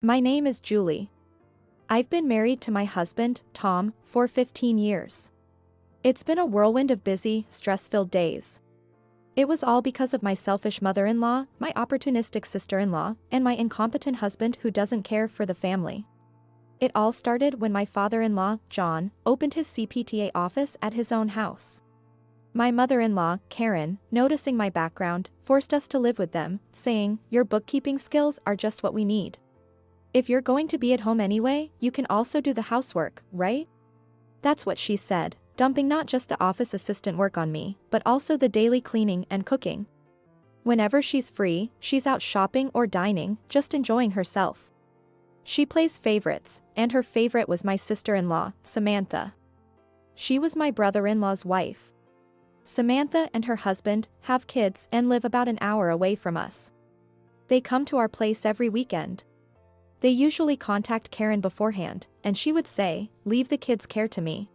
My name is Julie. I've been married to my husband, Tom, for 15 years. It's been a whirlwind of busy, stress-filled days. It was all because of my selfish mother-in-law, my opportunistic sister-in-law, and my incompetent husband who doesn't care for the family. It all started when my father-in-law, John, opened his CPTA office at his own house. My mother-in-law, Karen, noticing my background, forced us to live with them, saying, "Your bookkeeping skills are just what we need. If you're going to be at home anyway, you can also do the housework, right?" That's what she said, dumping not just the office assistant work on me, but also the daily cleaning and cooking. Whenever she's free, she's out shopping or dining, just enjoying herself. She plays favorites, and her favorite was my sister-in-law, Samantha. She was my brother-in-law's wife. Samantha and her husband have kids and live about an hour away from us. They come to our place every weekend. They usually contact Karen beforehand, and she would say, "Leave the kids' care to me."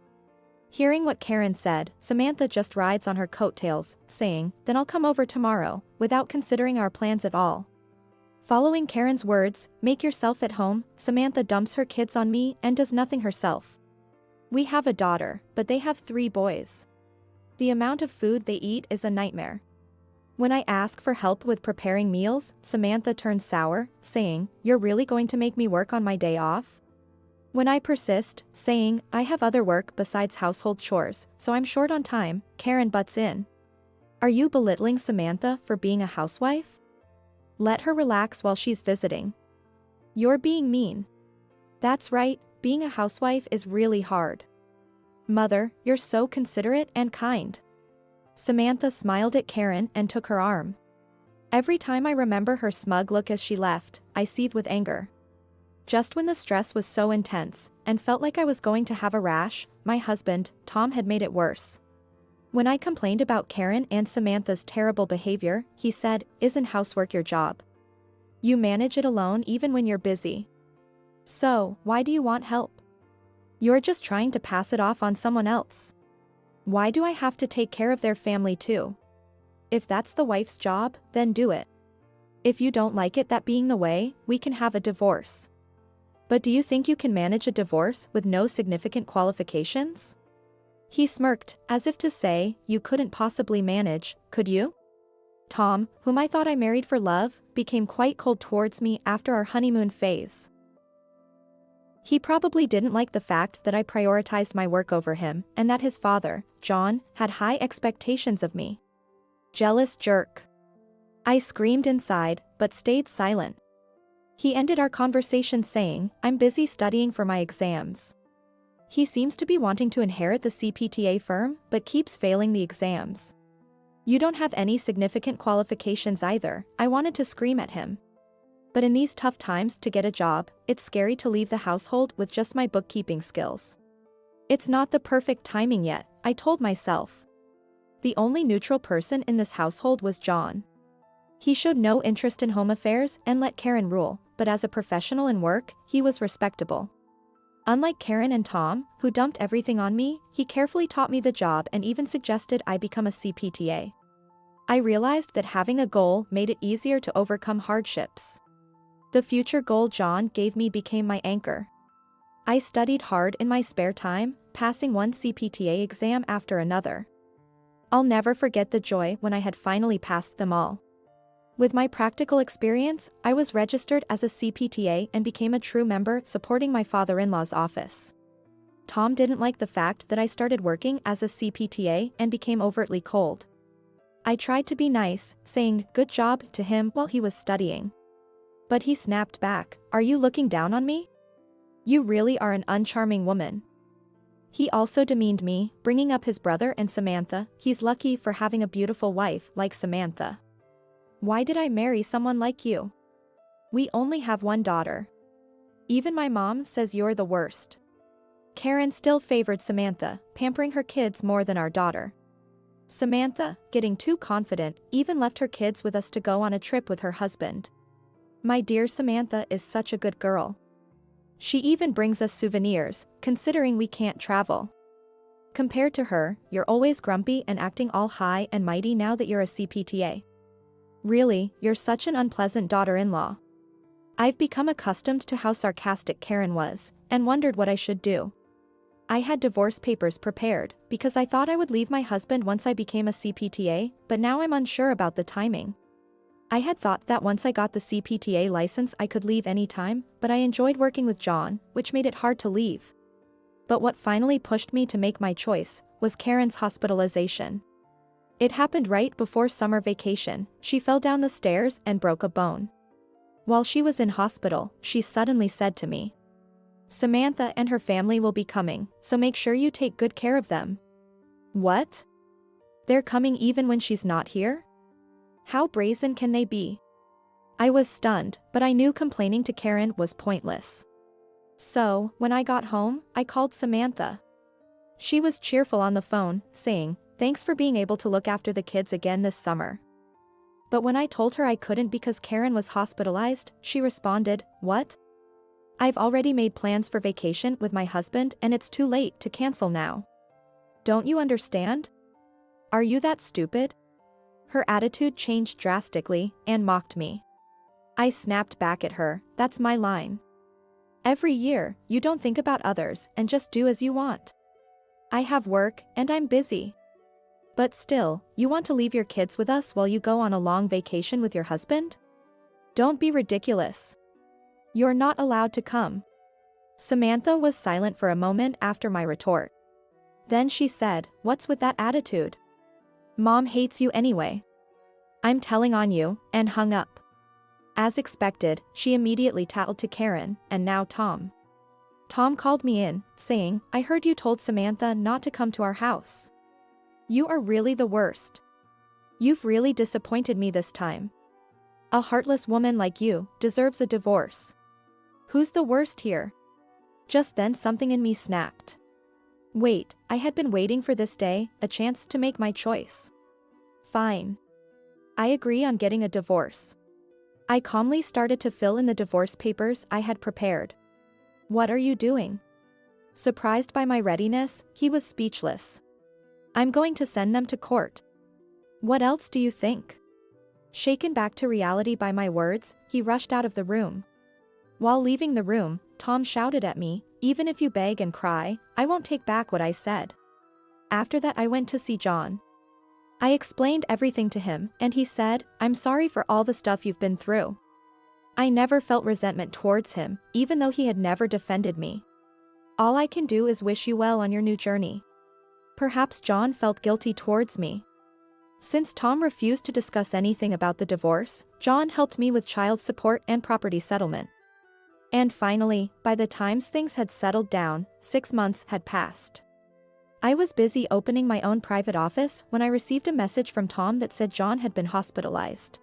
Hearing what Karen said, Samantha just rides on her coattails, saying, "Then I'll come over tomorrow," without considering our plans at all. Following Karen's words, "Make yourself at home," Samantha dumps her kids on me and does nothing herself. We have a daughter, but they have 3 boys. The amount of food they eat is a nightmare. When I ask for help with preparing meals, Samantha turns sour, saying, "You're really going to make me work on my day off?" When I persist, saying, "I have other work besides household chores, so I'm short on time," Karen butts in. "Are you belittling Samantha for being a housewife? Let her relax while she's visiting. You're being mean." That's right, being a housewife is really hard. "Mother, you're so considerate and kind." Samantha smiled at Karen and took her arm. Every time I remember her smug look as she left, I seethed with anger. Just when the stress was so intense, and felt like I was going to have a rash, my husband, Tom, had made it worse. When I complained about Karen and Samantha's terrible behavior, he said, "Isn't housework your job? You manage it alone even when you're busy. So, why do you want help? You're just trying to pass it off on someone else. Why do I have to take care of their family too? If that's the wife's job, then do it. If you don't like it that being the way, we can have a divorce. But do you think you can manage a divorce with no significant qualifications?" He smirked, as if to say, "You couldn't possibly manage, could you?" Tom, whom I thought I married for love, became quite cold towards me after our honeymoon phase. He probably didn't like the fact that I prioritized my work over him, and that his father, John, had high expectations of me. Jealous jerk. I screamed inside, but stayed silent. He ended our conversation saying, "I'm busy studying for my exams." He seems to be wanting to inherit the CPTA firm, but keeps failing the exams. "You don't have any significant qualifications either," I wanted to scream at him. But in these tough times to get a job, it's scary to leave the household with just my bookkeeping skills. It's not the perfect timing yet, I told myself. The only neutral person in this household was John. He showed no interest in home affairs and let Karen rule, but as a professional in work, he was respectable. Unlike Karen and Tom, who dumped everything on me, he carefully taught me the job and even suggested I become a CPTA. I realized that having a goal made it easier to overcome hardships. The future goal John gave me became my anchor. I studied hard in my spare time, passing one CPTA exam after another. I'll never forget the joy when I had finally passed them all. With my practical experience, I was registered as a CPTA and became a true member supporting my father-in-law's office. Tom didn't like the fact that I started working as a CPTA and became overtly cold. I tried to be nice, saying "good job" to him while he was studying. But he snapped back, "Are you looking down on me? You really are an uncharming woman." He also demeaned me, bringing up his brother and Samantha. "He's lucky for having a beautiful wife like Samantha. Why did I marry someone like you? We only have one daughter. Even my mom says you're the worst." Karen still favored Samantha, pampering her kids more than our daughter. Samantha, getting too confident, even left her kids with us to go on a trip with her husband. My dear Samantha is such a good girl. She even brings us souvenirs, considering we can't travel. Compared to her, you're always grumpy and acting all high and mighty now that you're a CPTA. Really, you're such an unpleasant daughter-in-law. I've become accustomed to how sarcastic Karen was, and wondered what I should do. I had divorce papers prepared, because I thought I would leave my husband once I became a CPTA, but now I'm unsure about the timing. I had thought that once I got the CPTA license I could leave anytime, but I enjoyed working with John, which made it hard to leave. But what finally pushed me to make my choice was Karen's hospitalization. It happened right before summer vacation. She fell down the stairs and broke a bone. While she was in hospital, she suddenly said to me, "Samantha and her family will be coming, so make sure you take good care of them." What? They're coming even when she's not here? How brazen can they be? I was stunned, but I knew complaining to Karen was pointless. So, when I got home, I called Samantha. She was cheerful on the phone, saying, "Thanks for being able to look after the kids again this summer." But when I told her I couldn't because Karen was hospitalized, she responded, "What? I've already made plans for vacation with my husband and it's too late to cancel now. Don't you understand? Are you that stupid?" Her attitude changed drastically and mocked me. I snapped back at her, "That's my line. Every year, you don't think about others and just do as you want. I have work and I'm busy. But still, you want to leave your kids with us while you go on a long vacation with your husband? Don't be ridiculous. You're not allowed to come." Samantha was silent for a moment after my retort. Then she said, "What's with that attitude? Mom hates you anyway. I'm telling on you," and hung up. As expected, she immediately tattled to Karen, and now Tom. Tom called me in, saying, "I heard you told Samantha not to come to our house. You are really the worst. You've really disappointed me this time. A heartless woman like you deserves a divorce. Who's the worst here?" Just then something in me snapped. Wait, I had been waiting for this day, a chance to make my choice. Fine. I agree on getting a divorce. I calmly started to fill in the divorce papers I had prepared. "What are you doing?" Surprised by my readiness, he was speechless. "I'm going to send them to court. What else do you think?" Shaken back to reality by my words, he rushed out of the room. While leaving the room, Tom shouted at me, "Even if you beg and cry, I won't take back what I said." After that I went to see John. I explained everything to him, and he said, "I'm sorry for all the stuff you've been through." I never felt resentment towards him, even though he had never defended me. "All I can do is wish you well on your new journey." Perhaps John felt guilty towards me. Since Tom refused to discuss anything about the divorce, John helped me with child support and property settlement. And finally, by the times things had settled down, 6 months had passed. I was busy opening my own private office when I received a message from Tom that said John had been hospitalized.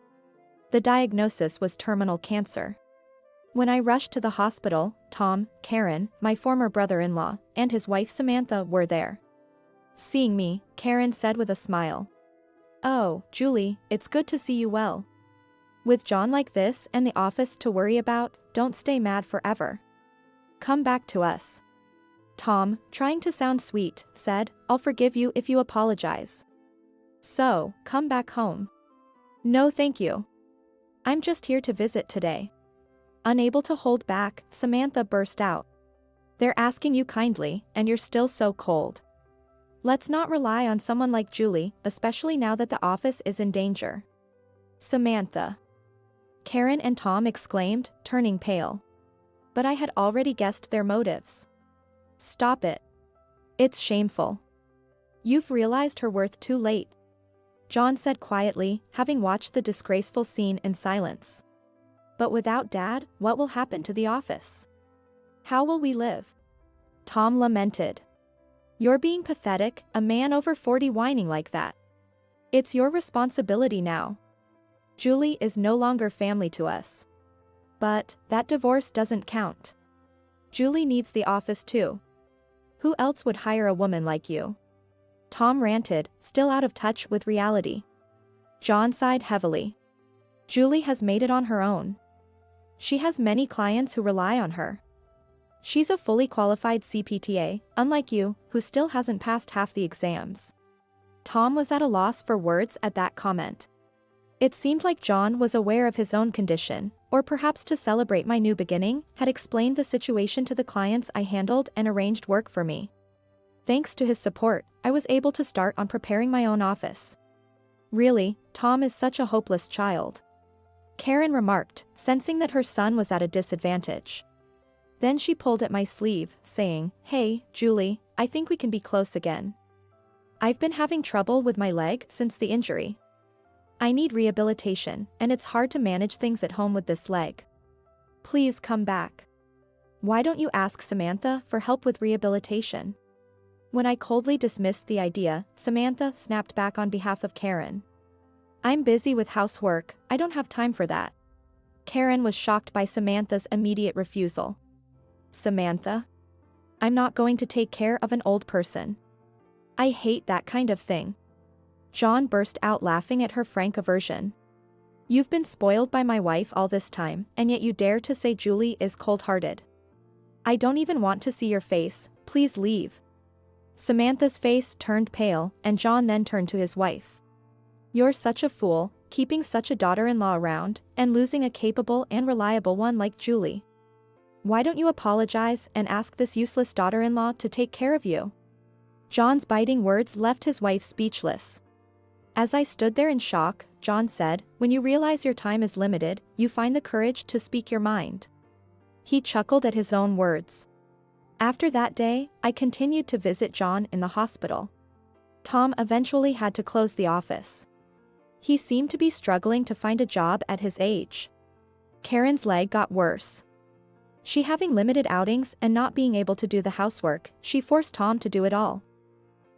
The diagnosis was terminal cancer. When I rushed to the hospital, Tom, Karen, my former brother-in-law, and his wife Samantha were there. Seeing me, Karen said with a smile, "Oh, Julie, it's good to see you well. With John like this and the office to worry about, don't stay mad forever. Come back to us." Tom, trying to sound sweet, said, "I'll forgive you if you apologize. So, come back home." "No thank you. I'm just here to visit today." Unable to hold back, Samantha burst out. "They're asking you kindly, and you're still so cold. Let's not rely on someone like Julie, especially now that the office is in danger." "Samantha!" Karen and Tom exclaimed, turning pale. But I had already guessed their motives. "Stop it. It's shameful. You've realized her worth too late," John said quietly, having watched the disgraceful scene in silence. "But without Dad, what will happen to the office? How will we live?" Tom lamented. "You're being pathetic, a man over 40 whining like that. It's your responsibility now. Julie is no longer family to us. But, that divorce doesn't count. Julie needs the office too. Who else would hire a woman like you?" Tom ranted, still out of touch with reality. John sighed heavily. "Julie has made it on her own. She has many clients who rely on her. She's a fully qualified CPTA, unlike you, who still hasn't passed half the exams." Tom was at a loss for words at that comment. It seemed like John was aware of his own condition, or perhaps to celebrate my new beginning, had explained the situation to the clients I handled and arranged work for me. Thanks to his support, I was able to start on preparing my own office. Really, Tom is such a hopeless child. Karen remarked, sensing that her son was at a disadvantage. Then she pulled at my sleeve, saying, "Hey, Julie, I think we can be close again. I've been having trouble with my leg since the injury. I need rehabilitation, and it's hard to manage things at home with this leg. Please come back. Why don't you ask Samantha for help with rehabilitation?" When I coldly dismissed the idea, Samantha snapped back on behalf of Karen. "I'm busy with housework, I don't have time for that." Karen was shocked by Samantha's immediate refusal. "Samantha? I'm not going to take care of an old person. I hate that kind of thing." John burst out laughing at her frank aversion. "You've been spoiled by my wife all this time, and yet you dare to say Julie is cold-hearted. I don't even want to see your face, please leave." Samantha's face turned pale, and John then turned to his wife. "You're such a fool, keeping such a daughter-in-law around, and losing a capable and reliable one like Julie. Why don't you apologize and ask this useless daughter-in-law to take care of you?" John's biting words left his wife speechless. As I stood there in shock, John said, "When you realize your time is limited, you find the courage to speak your mind." He chuckled at his own words. After that day, I continued to visit John in the hospital. Tom eventually had to close the office. He seemed to be struggling to find a job at his age. Karen's leg got worse. She having limited outings and not being able to do the housework, she forced Tom to do it all.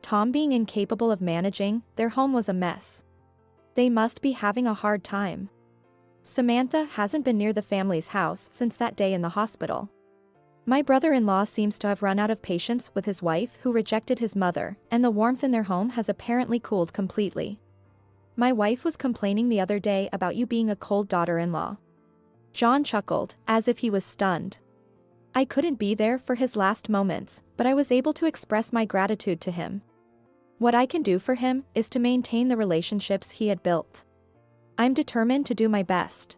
Tom being incapable of managing, their home was a mess. They must be having a hard time. Samantha hasn't been near the family's house since that day in the hospital. My brother-in-law seems to have run out of patience with his wife who rejected his mother, and the warmth in their home has apparently cooled completely. "My wife was complaining the other day about you being a cold daughter-in-law." John chuckled, as if he was stunned. I couldn't be there for his last moments, but I was able to express my gratitude to him. What I can do for him is to maintain the relationships he had built. I'm determined to do my best.